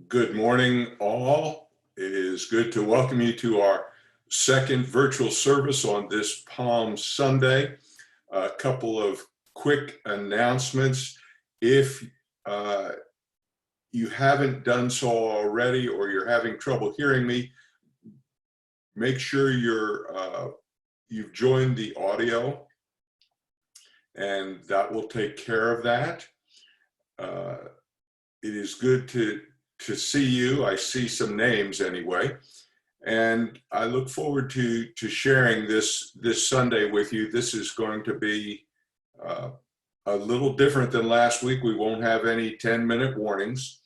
Good morning, all. It is good to welcome you to our second virtual service on this Palm Sunday. A couple of quick announcements. If you haven't done so already or you're having trouble hearing me, make sure you've joined the audio, and that will take care of that. It is good to see you. I see some names anyway, and I look forward to sharing this Sunday with you. This is going to be a little different than last week. We won't have any 10-minute warnings,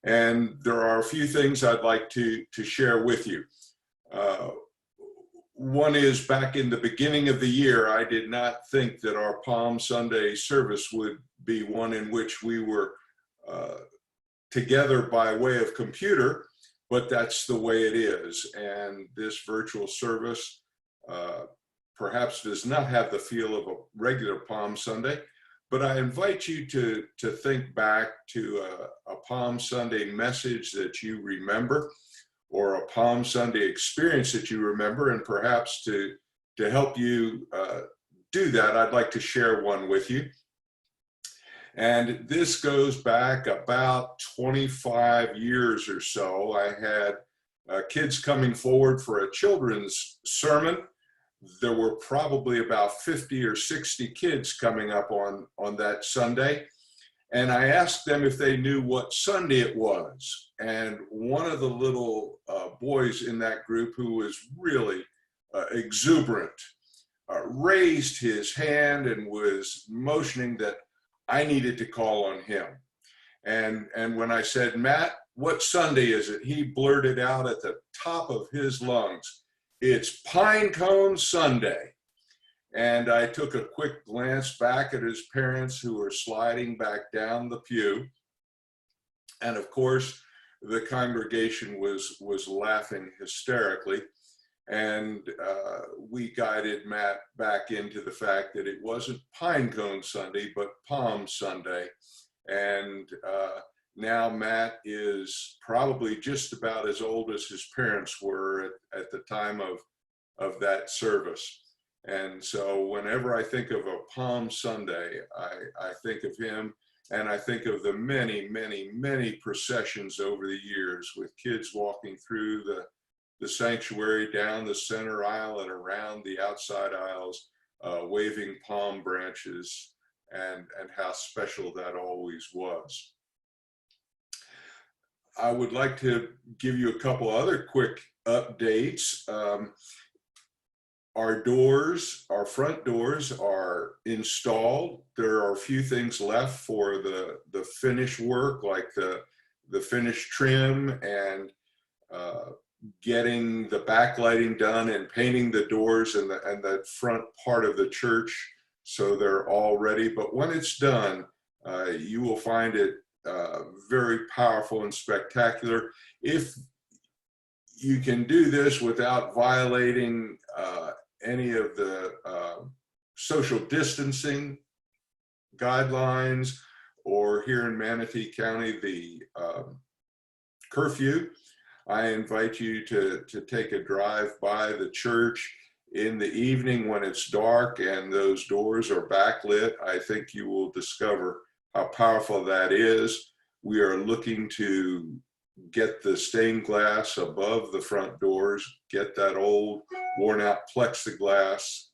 and there are a few things I'd like to share with you. One is, back in the beginning of the year, I did not think that our Palm Sunday service would be one in which we were together by way of computer, but that's the way it is. And this virtual service perhaps does not have the feel of a regular Palm Sunday, but I invite you to think back to a Palm Sunday message that you remember, or a Palm Sunday experience that you remember, and perhaps to help you do that, I'd like to share one with you. And this goes back about 25 years or so. I had kids coming forward for a children's sermon. There were probably about 50 or 60 kids coming up on that Sunday. And I asked them if they knew what Sunday it was. And one of the little boys in that group, who was really exuberant, raised his hand and was motioning that I needed to call on him. And when I said, "Matt, what Sunday is it?" he blurted out at the top of his lungs, "It's Pine Cone Sunday." And I took a quick glance back at his parents, who were sliding back down the pew. And of course, the congregation was laughing hysterically. And we guided Matt back into the fact that it wasn't Pine Cone Sunday, but Palm Sunday. And now Matt is probably just about as old as his parents were at the time of that service. And so whenever I think of a Palm Sunday, I think of him, and I think of the many, many, many processions over the years, with kids walking through the sanctuary, down the center aisle and around the outside aisles, waving palm branches, and how special that always was. I would like to give you a couple other quick updates. Our front doors are installed. There are a few things left for the finish work, like the finish trim and getting the backlighting done and painting the doors and the front part of the church, so they're all ready. But when it's done, you will find it very powerful and spectacular. If you can do this without violating any of the social distancing guidelines, or here in Manatee County, the curfew, I invite you to take a drive by the church in the evening when it's dark and those doors are backlit. I think you will discover how powerful that is. We are looking to get the stained glass above the front doors, get that old worn out plexiglass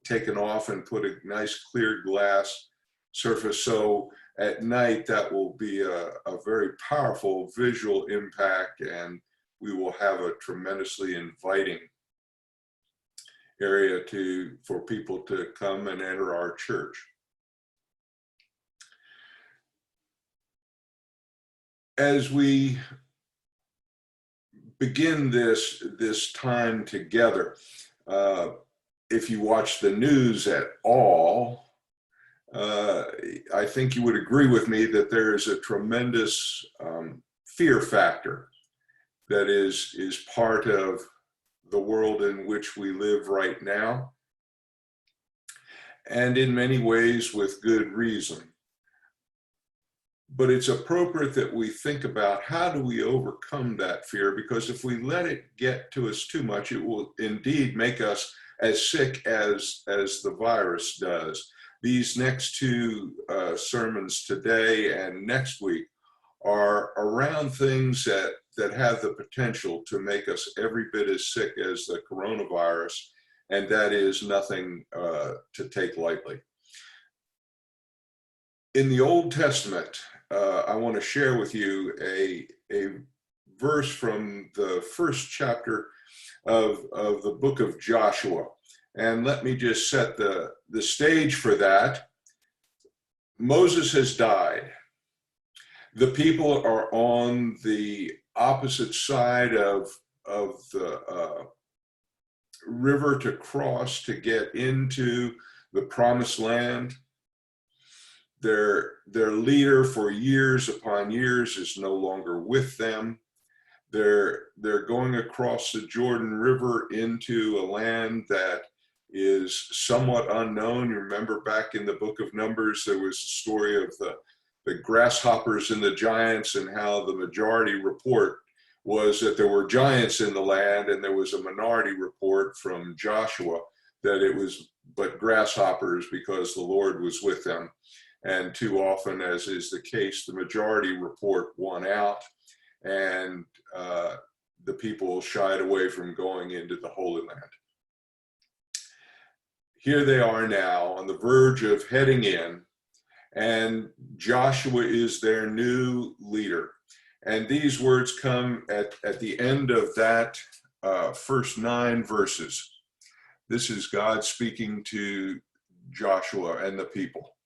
taken off and put a nice clear glass surface. So at night, that will be a very powerful visual impact, and we will have a tremendously inviting area for people to come and enter our church. As we begin this time together, if you watch the news at all, I think you would agree with me that there is a tremendous fear factor that is part of the world in which we live right now, and in many ways with good reason. but it's appropriate that we think about how do we overcome that fear, because if we let it get to us too much, it will indeed make us as sick as the virus does. These next two sermons today and next week are around things that have the potential to make us every bit as sick as the coronavirus, and that is nothing to take lightly. In the Old Testament, I want to share with you a verse from the first chapter of the book of Joshua. And let me just set the stage for that. Moses has died. The people are on the opposite side of the river to cross to get into the promised land. Their leader for years upon years is no longer with them. They're going across the Jordan River into a land that is somewhat unknown. You remember back in the book of Numbers, there was a story of the grasshoppers and the giants, and how the majority report was that there were giants in the land, and there was a minority report from Joshua that it was but grasshoppers, because the Lord was with them. And too often, as is the case, the majority report won out, and the people shied away from going into the Holy Land. Here they are now on the verge of heading in, and Joshua is their new leader. And these words come at the end of that first 9 verses. This is God speaking to Joshua and the people.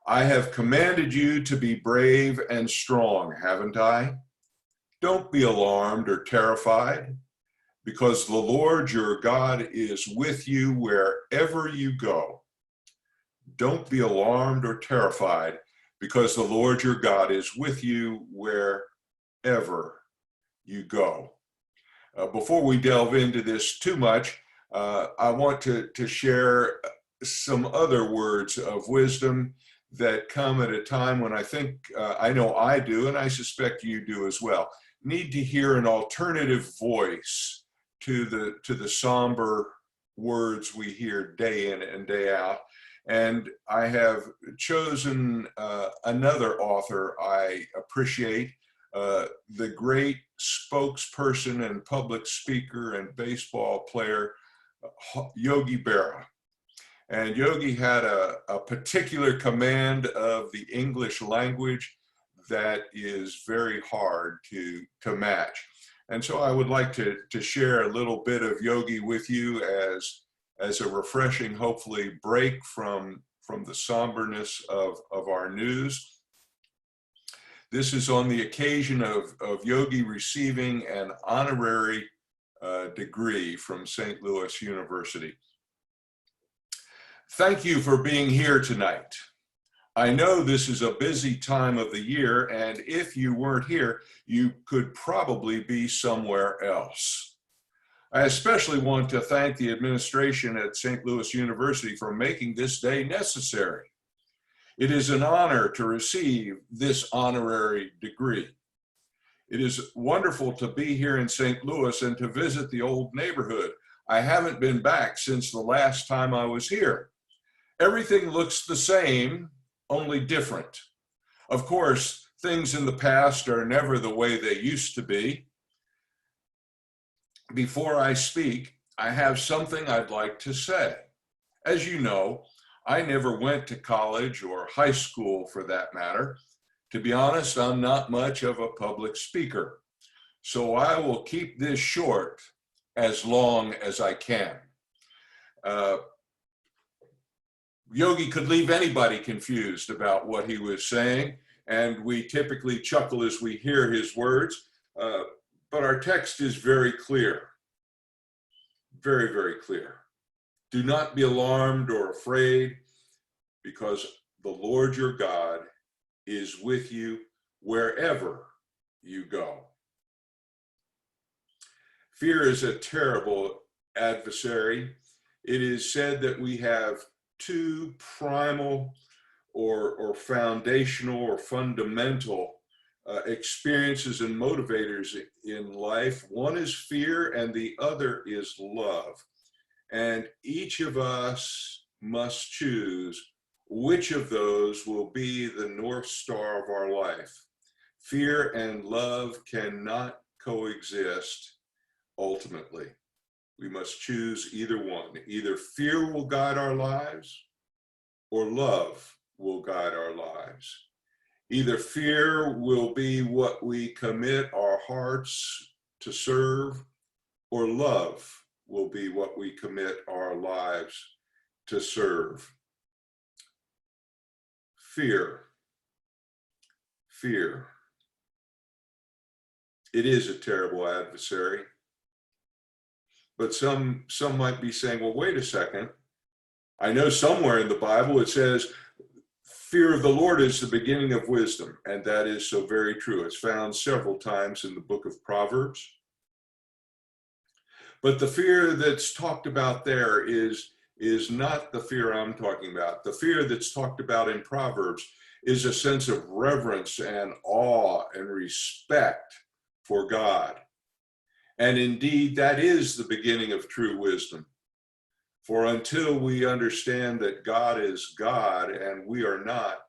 I have commanded you to be brave and strong, haven't I? Don't be alarmed or terrified, because the Lord your God is with you wherever you go. Don't be alarmed or terrified, because the Lord your God is with you wherever you go. Before we delve into this too much, I want to share some other words of wisdom that come at a time when I think, I know I do, and I suspect you do as well, need to hear an alternative voice to the somber words we hear day in and day out. And I have chosen another author I appreciate, the great spokesperson and public speaker and baseball player, Yogi Berra. And Yogi had a particular command of the English language that is very hard to match. And so I would like to share a little bit of Yogi with you as a refreshing, hopefully, break from the somberness of our news. This is on the occasion of Yogi receiving an honorary degree from St. Louis University. Thank you for being here tonight. I know this is a busy time of the year, and if you weren't here, you could probably be somewhere else. I especially want to thank the administration at St. Louis University for making this day necessary. It is an honor to receive this honorary degree. It is wonderful to be here in St. Louis and to visit the old neighborhood. I haven't been back since the last time I was here. Everything looks the same, only different. Of course, things in the past are never the way they used to be. Before I speak, I have something I'd like to say. As you know, I never went to college or high school for that matter. To be honest, I'm not much of a public speaker. So I will keep this short as long as I can. Yogi could leave anybody confused about what he was saying, and we typically chuckle as we hear his words, but our text is very clear, very, very clear. Do not be alarmed or afraid, because the Lord your God is with you wherever you go. Fear is a terrible adversary. It is said that we have 2 primal or foundational or fundamental experiences and motivators in life. One is fear and the other is love. And each of us must choose which of those will be the North Star of our life. Fear and love cannot coexist ultimately. We must choose either one. Either fear will guide our lives or love will guide our lives. Either fear will be what we commit our hearts to serve, or love will be what we commit our lives to serve. Fear. Fear. It is a terrible adversary. But some might be saying, well, wait a second. I know somewhere in the Bible it says, fear of the Lord is the beginning of wisdom. And that is so very true. It's found several times in the book of Proverbs. But the fear that's talked about there is not the fear I'm talking about. The fear that's talked about in Proverbs is a sense of reverence and awe and respect for God. And indeed, that is the beginning of true wisdom. For until we understand that God is God and we are not,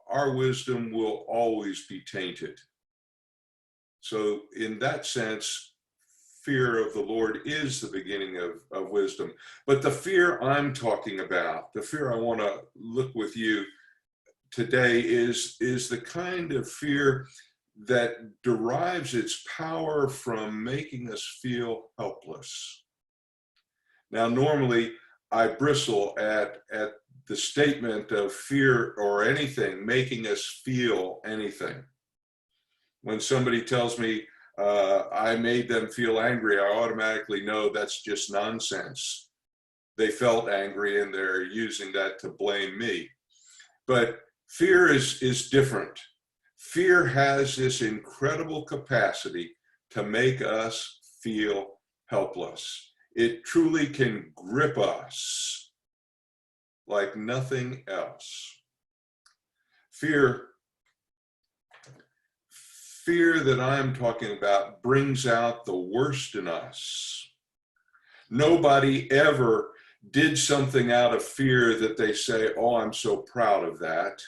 our wisdom will always be tainted. So in that sense, fear of the Lord is the beginning of wisdom. But the fear I'm talking about, the fear I want to look with you today is the kind of fear that derives its power from making us feel helpless. Now, normally I bristle at the statement of fear or anything making us feel anything. When somebody tells me I made them feel angry, I automatically know that's just nonsense. They felt angry and they're using that to blame me. But fear is different. Fear has this incredible capacity to make us feel helpless. It truly can grip us like nothing else. Fear that I'm talking about brings out the worst in us. Nobody ever did something out of fear that they say, oh, I'm so proud of that.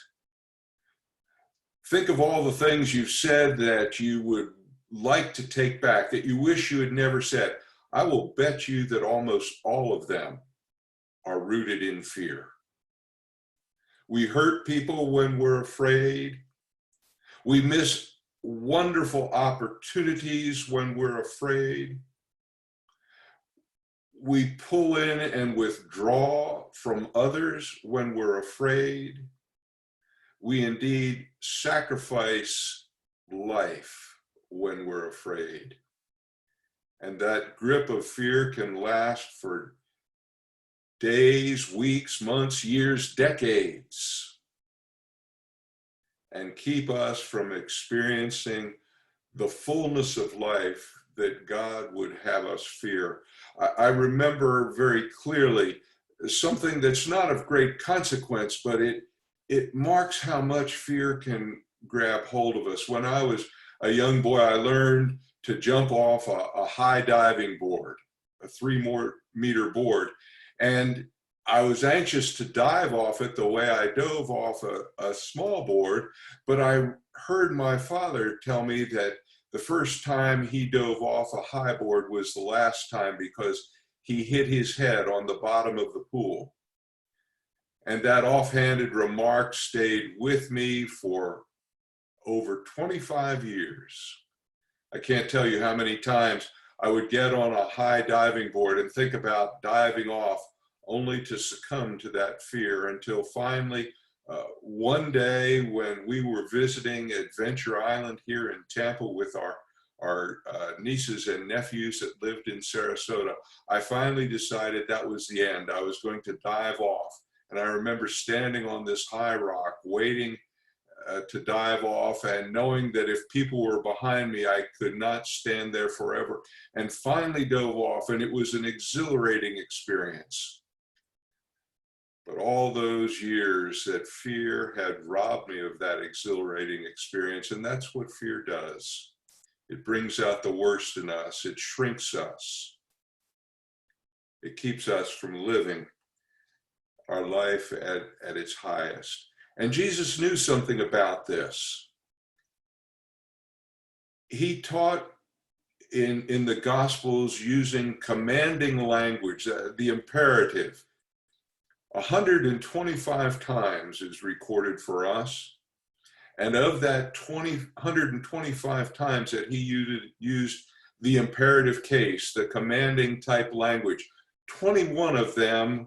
Think of all the things you've said that you would like to take back, that you wish you had never said. I will bet you that almost all of them are rooted in fear. We hurt people when we're afraid. We miss wonderful opportunities when we're afraid. We pull in and withdraw from others when we're afraid. We indeed sacrifice life when we're afraid. And that grip of fear can last for days, weeks, months, years, decades, and keep us from experiencing the fullness of life that God would have us fear. I remember very clearly something that's not of great consequence, but it marks how much fear can grab hold of us. When I was a young boy, I learned to jump off a high diving board, a 3-meter board. And I was anxious to dive off it the way I dove off a small board, but I heard my father tell me that the first time he dove off a high board was the last time because he hit his head on the bottom of the pool. And that offhanded remark stayed with me for over 25 years. I can't tell you how many times I would get on a high diving board and think about diving off, only to succumb to that fear until finally, one day when we were visiting Adventure Island here in Tampa with our nieces and nephews that lived in Sarasota, I finally decided that was the end. I was going to dive off. And I remember standing on this high rock, waiting to dive off and knowing that if people were behind me, I could not stand there forever, and finally dove off. And it was an exhilarating experience. But all those years that fear had robbed me of that exhilarating experience, and that's what fear does. It brings out the worst in us. It shrinks us. It keeps us from living our life at its highest. And Jesus knew something about this. He taught in the Gospels using commanding language, the imperative. 125 times is recorded for us. And of that 125 times that he used the imperative case, the commanding type language, 21 of them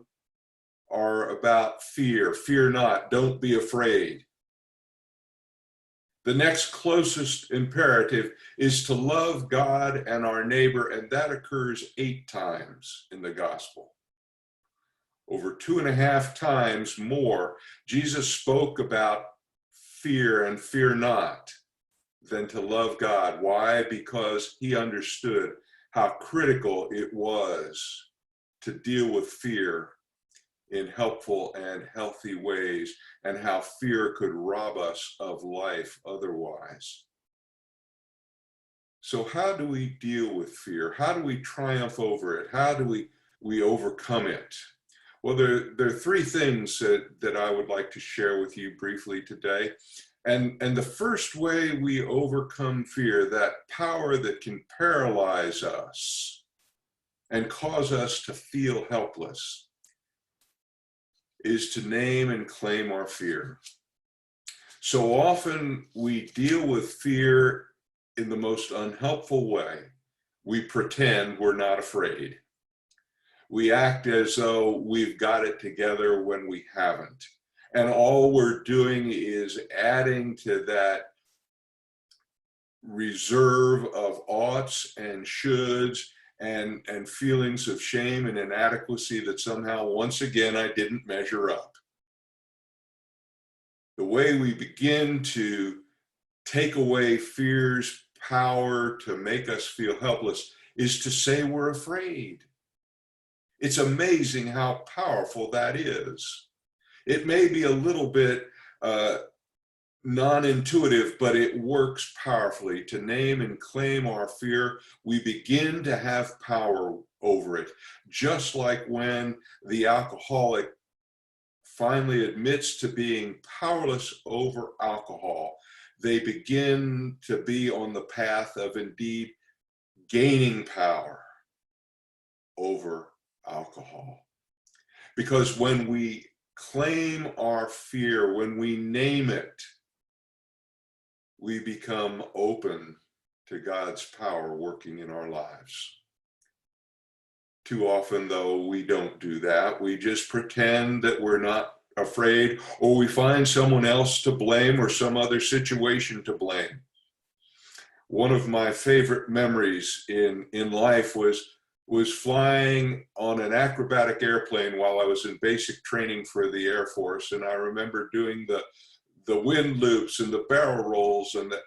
are about fear. Fear not, don't be afraid. The next closest imperative is to love God and our neighbor, and that occurs 8 times in the gospel. Over 2.5 times more, Jesus spoke about fear and fear not than to love God. Why? Because he understood how critical it was to deal with fear in helpful and healthy ways, and how fear could rob us of life otherwise. So how do we deal with fear? How do we triumph over it? How do we overcome it? Well, there are 3 things that I would like to share with you briefly today. And the first way we overcome fear, that power that can paralyze us and cause us to feel helpless, is to name and claim our fear. So often we deal with fear in the most unhelpful way. We pretend we're not afraid. We act as though we've got it together when we haven't. And all we're doing is adding to that reserve of oughts and shoulds and feelings of shame and inadequacy that somehow, once again, I didn't measure up. The way we begin to take away fear's power to make us feel helpless is to say we're afraid. It's amazing how powerful that is. It may be a little bit non-intuitive, but it works powerfully. To name and claim our fear, we begin to have power over it. Just like when the alcoholic finally admits to being powerless over alcohol, they begin to be on the path of indeed gaining power over alcohol. Because when we claim our fear, when we name it, we become open to God's power working in our lives. Too often, though, we don't do that. We just pretend that we're not afraid, or we find someone else to blame or some other situation to blame. One of my favorite memories in life was flying on an acrobatic airplane while I was in basic training for the Air Force. And I remember doing the wind loops and the barrel rolls and the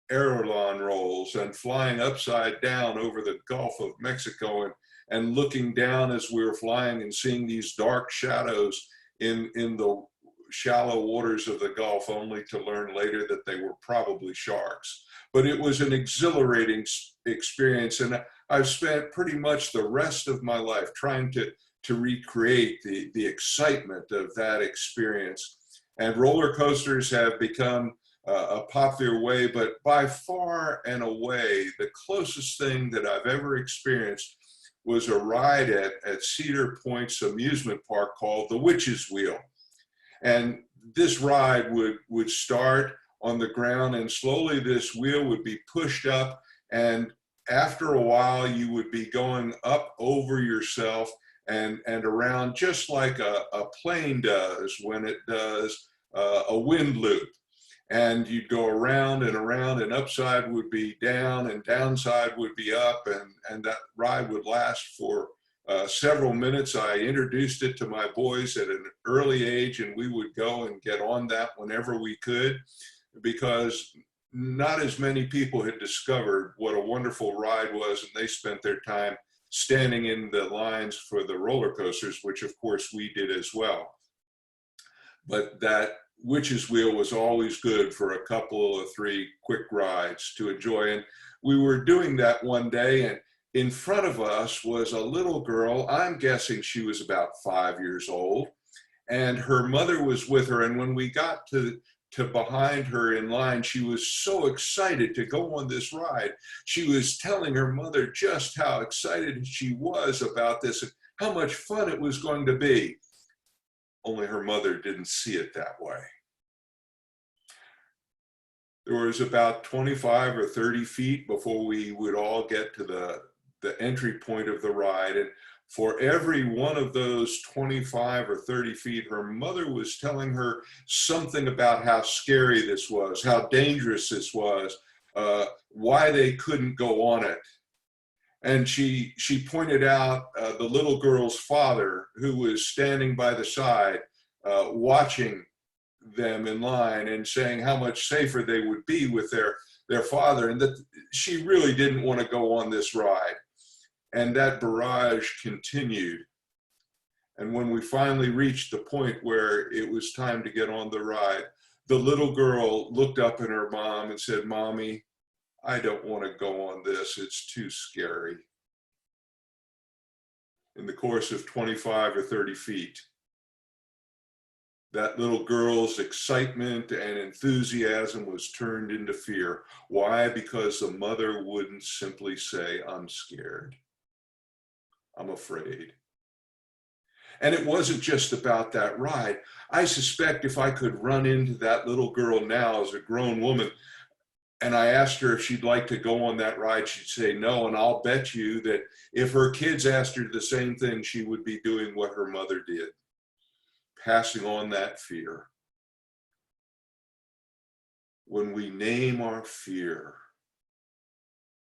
aileron rolls and flying upside down over the Gulf of Mexico and looking down as we were flying and seeing these dark shadows in the shallow waters of the Gulf, only to learn later that they were probably sharks. But it was an exhilarating experience, and I've spent pretty much the rest of my life trying to recreate the excitement of that experience. And roller coasters have become a popular way, but by far and away, the closest thing that I've ever experienced was a ride at Cedar Point's amusement park called the Witch's Wheel. And this ride would start on the ground, and slowly this wheel would be pushed up, and after a while you would be going up over yourself and around, just like a plane does when it does a wind loop. And you'd go around and around, and upside would be down and downside would be up, and that ride would last for several minutes. I introduced it to my boys at an early age, and we would go and get on that whenever we could, because not as many people had discovered what a wonderful ride was, and they spent their time standing in the lines for the roller coasters, which of course we did as well. but that witch's wheel was always good for a couple or three quick rides to enjoy. And we were doing that one day, and in front of us was a little girl. I'm guessing she was about 5 years old, and her mother was with her. And when we got to behind her in line, she was so excited to go on this ride. She was telling her mother just how excited she was about this and how much fun it was going to be. Only her mother didn't see it that way. There was about 25 or 30 feet before we would all get to the entry point of the ride. And for every one of those 25 or 30 feet, her mother was telling her something about how scary this was, how dangerous this was, why they couldn't go on it. And she pointed out the little girl's father, who was standing by the side, watching them in line and saying how much safer they would be with their father, and that she really didn't want to go on this ride. And that barrage continued. And when we finally reached the point where it was time to get on the ride, the little girl looked up at her mom and said, "Mommy, I don't want to go on this. It's too scary." In the course of 25 or 30 feet, that little girl's excitement and enthusiasm was turned into fear. Why? Because the mother wouldn't simply say, "I'm scared. I'm afraid." And it wasn't just about that ride. I suspect if I could run into that little girl now as a grown woman, and I asked her if she'd like to go on that ride, she'd say no. And I'll bet you that if her kids asked her the same thing, she would be doing what her mother did, passing on that fear. When we name our fear,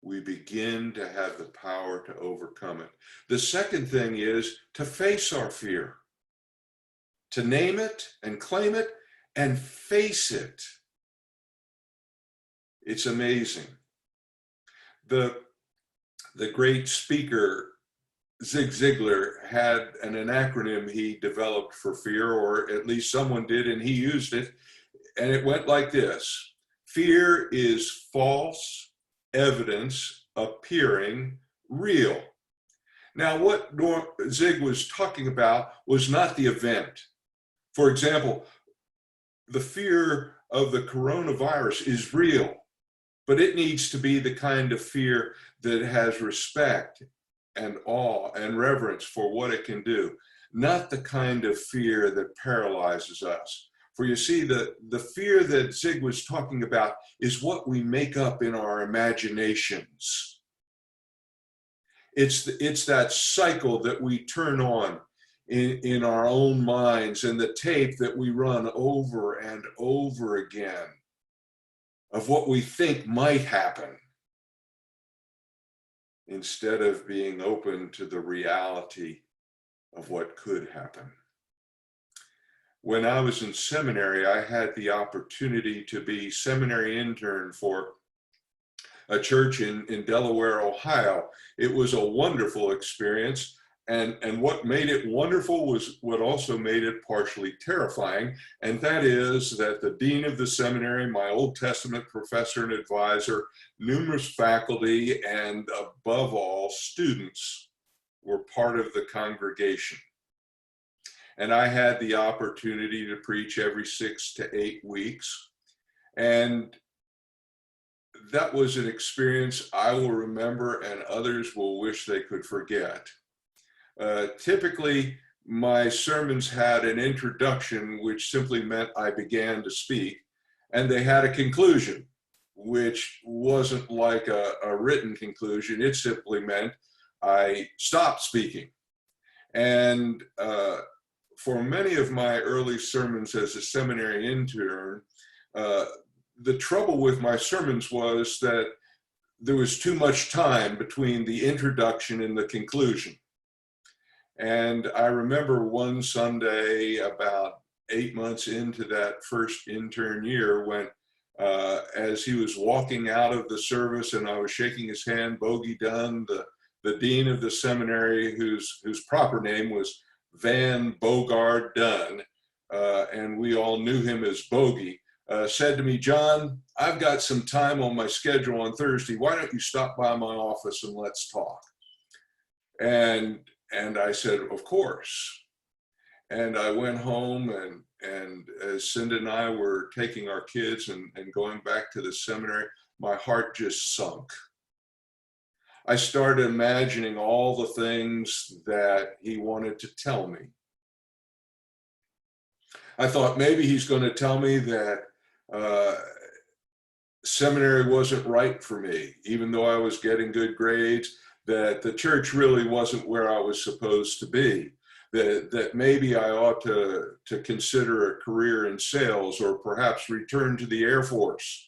we begin to have the power to overcome it. The second thing is to face our fear, to name it and claim it and face it. It's amazing. The great speaker, Zig Ziglar, had an acronym he developed for fear, or at least someone did, and he used it. And it went like this: fear is false evidence appearing real. Now, what Zig was talking about was not the event. For example, the fear of the coronavirus is real, but it needs to be the kind of fear that has respect and awe and reverence for what it can do, not the kind of fear that paralyzes us. For you see, the fear that Zig was talking about is what we make up in our imaginations. It's that cycle that we turn on in our own minds, and the tape that we run over and over again of what we think might happen, instead of being open to the reality of what could happen. When I was in seminary, I had the opportunity to be seminary intern for a church in Delaware, Ohio. It was a wonderful experience. And what made it wonderful was what also made it partially terrifying. And that is that the dean of the seminary, my Old Testament professor and advisor, numerous faculty, and above all, students were part of the congregation. And I had the opportunity to preach every 6 to 8 weeks. And that was an experience I will remember, and others will wish they could forget. Typically, my sermons had an introduction, which simply meant I began to speak, and they had a conclusion, which wasn't like a written conclusion. It simply meant I stopped speaking. And for many of my early sermons as a seminary intern, the trouble with my sermons was that there was too much time between the introduction and the conclusion. And I remember one Sunday about 8 months into that first intern year, when as he was walking out of the service and I was shaking his hand, Bogey Dunn, the dean of the seminary, whose proper name was Van Bogard Dunn, and we all knew him as Bogey, said to me, "John, I've got some time on my schedule on Thursday. Why don't you stop by my office and let's talk?" And I said, "Of course." And I went home, and as Cinda and I were taking our kids and going back to the seminary, my heart just sunk. I started imagining all the things that he wanted to tell me. I thought maybe he's going to tell me that seminary wasn't right for me, even though I was getting good grades, that the church really wasn't where I was supposed to be, that maybe I ought to consider a career in sales or perhaps return to the Air Force.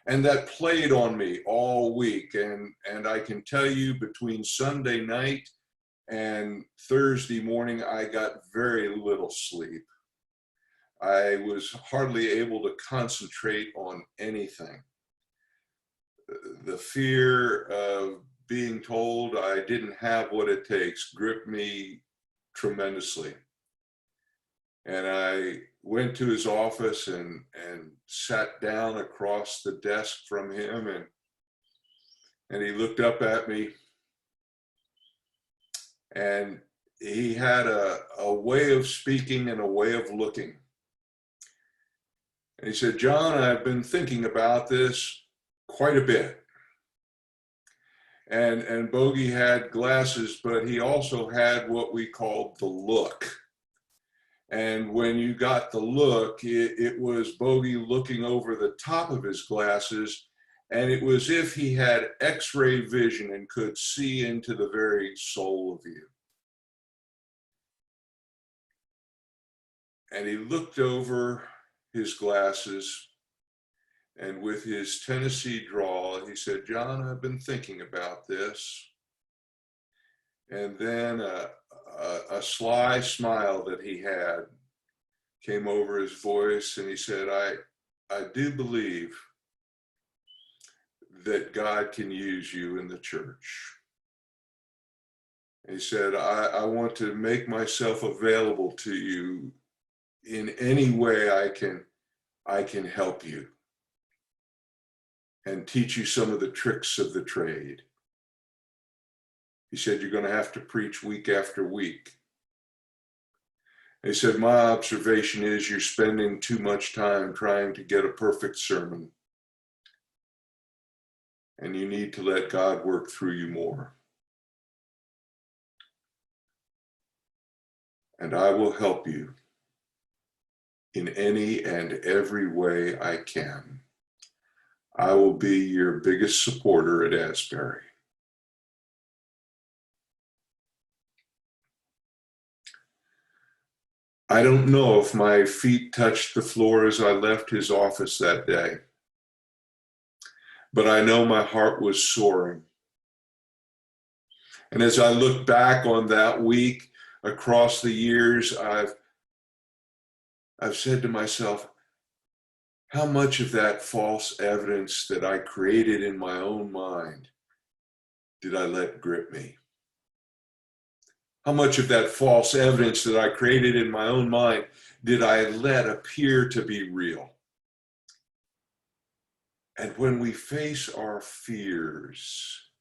And that played on me all week. And I can tell you, between Sunday night and Thursday morning, I got very little sleep. I was hardly able to concentrate on anything. The fear of being told I didn't have what it takes gripped me tremendously. And I went to his office and sat down across the desk from him, and he looked up at me, and he had a way of speaking and a way of looking. And he said, "John, I've been thinking about this quite a bit." And Bogey had glasses, but he also had what we called the look. And when you got the look, it was Bogey looking over the top of his glasses, and it was as if he had X-ray vision and could see into the very soul of you. And he looked over his glasses, and with his Tennessee drawl, he said, "John, I've been thinking about this." And then a sly smile that he had came over his voice, and he said, I do believe that God can use you in the church." He said, I want to make myself available to you in any way I can help you and teach you some of the tricks of the trade. He said, "You're going to have to preach week after week." He said, "My observation is you're spending too much time trying to get a perfect sermon, and you need to let God work through you more. And I will help you in any and every way I can. I will be your biggest supporter at Asbury." I don't know if my feet touched the floor as I left his office that day, but I know my heart was soaring. And as I look back on that week across the years, I've said to myself, how much of that false evidence that I created in my own mind did I let grip me? How much of that false evidence that I created in my own mind did I let appear to be real? And when we face our fears,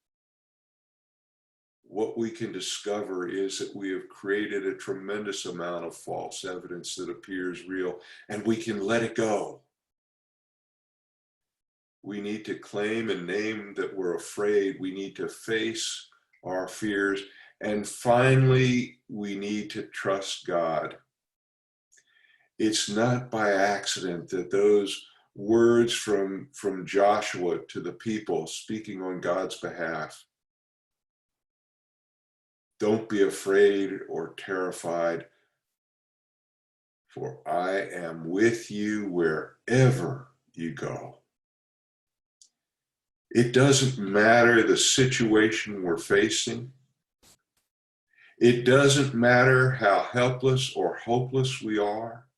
what we can discover is that we have created a tremendous amount of false evidence that appears real, and we can let it go. We need to claim and name that we're afraid. We need to face our fears. And finally, we need to trust God. It's not by accident that those words from Joshua to the people speaking on God's behalf, "Don't be afraid or terrified, for I am with you wherever you go." It doesn't matter the situation we're facing. It doesn't matter how helpless or hopeless we are.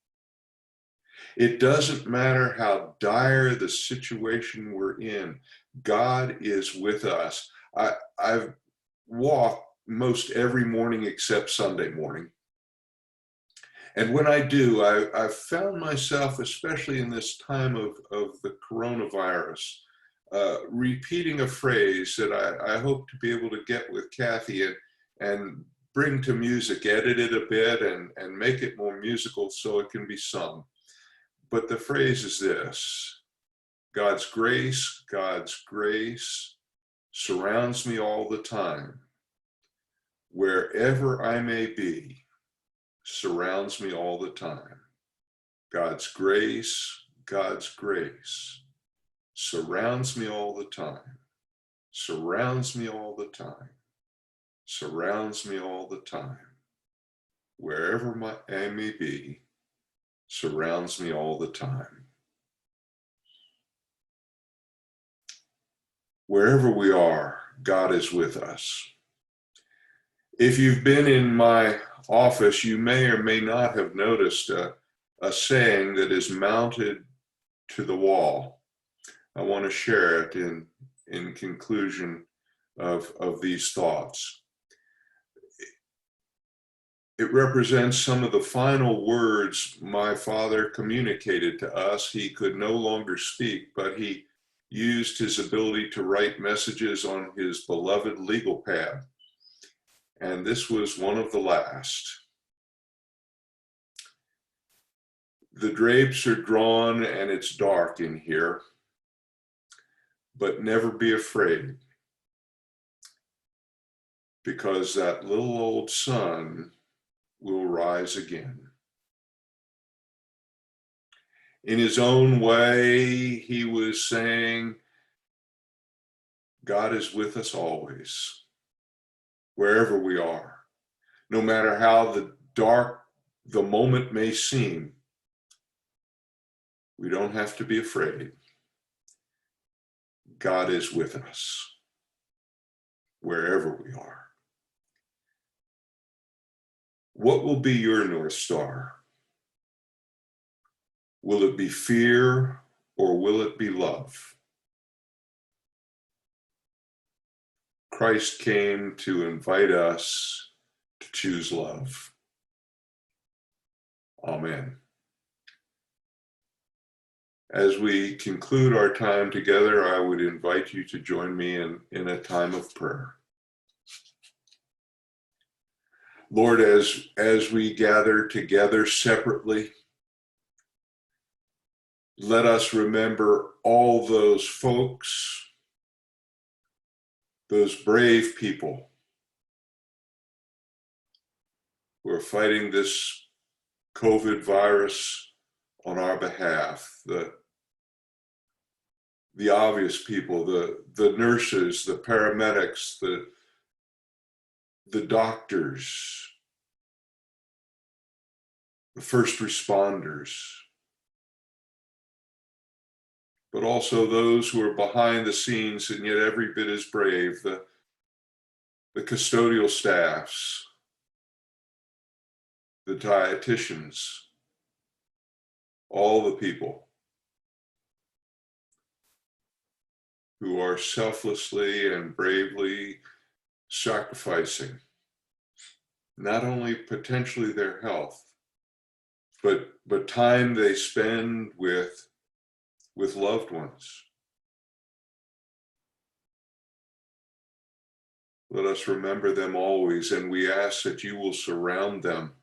It doesn't matter how dire the situation we're in. God is with us. I've walked most every morning except Sunday morning. And when I do, I've found myself, especially in this time of the coronavirus, repeating a phrase that I hope to be able to get with Kathy and bring to music, edit it a bit and make it more musical so it can be sung. But the phrase is this: God's grace surrounds me all the time. Wherever I may be, surrounds me all the time. God's grace surrounds me all the time, surrounds me all the time, surrounds me all the time. Wherever I may be, surrounds me all the time. Wherever we are, God is with us. If you've been in my office, you may or may not have noticed a saying that is mounted to the wall. I want to share it in conclusion of these thoughts. It represents some of the final words my father communicated to us. He could no longer speak, but he used his ability to write messages on his beloved legal pad. And this was one of the last. The drapes are drawn and it's dark in here, but never be afraid, because that little old sun will rise again. In his own way, he was saying, God is with us always, wherever we are. No matter how dark the moment may seem, we don't have to be afraid. God is with us, wherever we are. What will be your North Star? Will it be fear or will it be love? Christ came to invite us to choose love. Amen. As we conclude our time together, I would invite you to join me in a time of prayer. Lord, as we gather together separately, let us remember all those folks, those brave people who are fighting this COVID virus on our behalf, the obvious people, the nurses, the paramedics, the doctors, the first responders, but also those who are behind the scenes and yet every bit as brave, the custodial staffs, the dietitians, all the people who are selflessly and bravely sacrificing not only potentially their health, but time they spend with loved ones. Let us remember them always, and we ask that you will surround them,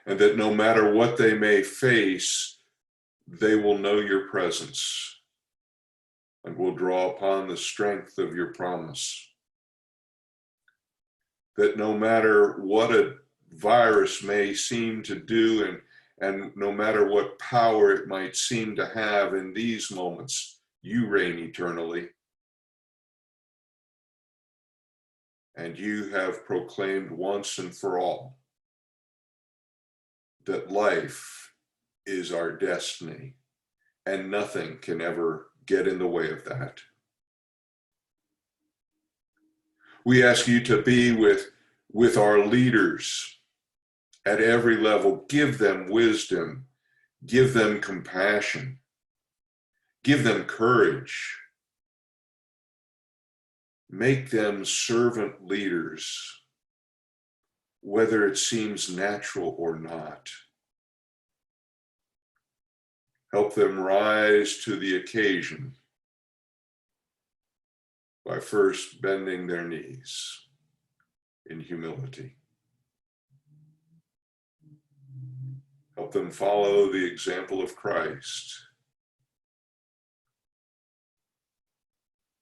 and that no matter what they may face, they will know your presence and will draw upon the strength of your promise. That no matter what a virus may seem to do and no matter what power it might seem to have in these moments, you reign eternally. And you have proclaimed once and for all that life is our destiny, and nothing can ever get in the way of that. We ask you to be with our leaders at every level. Give them wisdom, give them compassion, give them courage. Make them servant leaders whether it seems natural or not. Help them rise to the occasion by first bending their knees in humility. Help them follow the example of Christ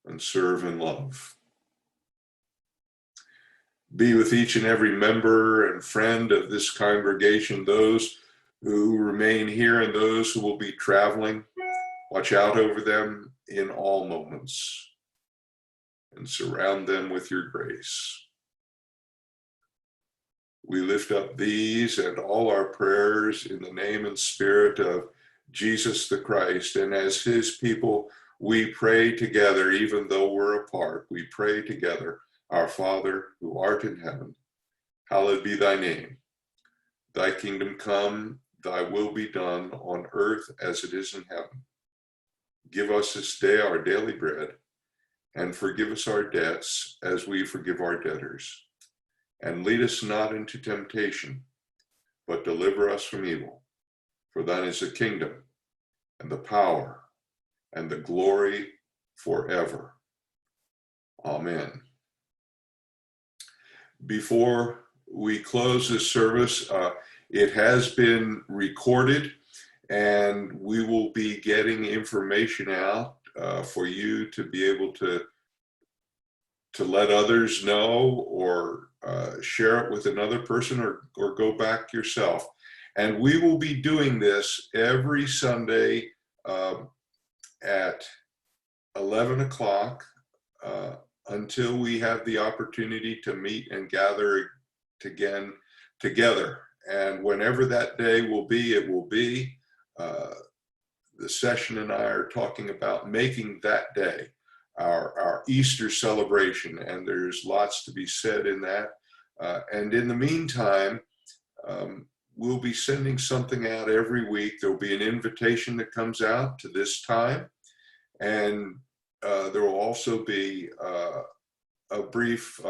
and serve in love. Be with each and every member and friend of this congregation, those who remain here and those who will be traveling. Watch out over them in all moments and surround them with your grace. We lift up these and all our prayers in the name and spirit of Jesus the Christ. And as his people, we pray together, even though we're apart. We pray together. Our Father, who art in heaven, hallowed be thy name. Thy kingdom come, thy will be done on earth as it is in heaven. Give us this day our daily bread, and forgive us our debts as we forgive our debtors. And lead us not into temptation, but deliver us from evil. For thine is the kingdom, and the power, and the glory forever. Amen. Before we close this service, it has been recorded, and we will be getting information out for you to be able to let others know, or share it with another person, or go back yourself. And we will be doing this every Sunday at 11 o'clock until we have the opportunity to meet and gather again together. And whenever that day will be, it will be. The session and I are talking about making that day our Easter celebration, and there's lots to be said in that. And in the meantime, we'll be sending something out every week. There'll be an invitation that comes out to this time, and there will also be a brief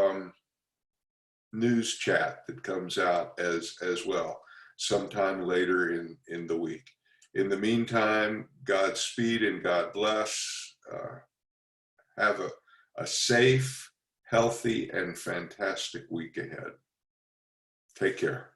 news chat that comes out as well sometime later in the week. In the meantime, Godspeed and God bless. Have a safe, healthy, and fantastic week ahead. Take care.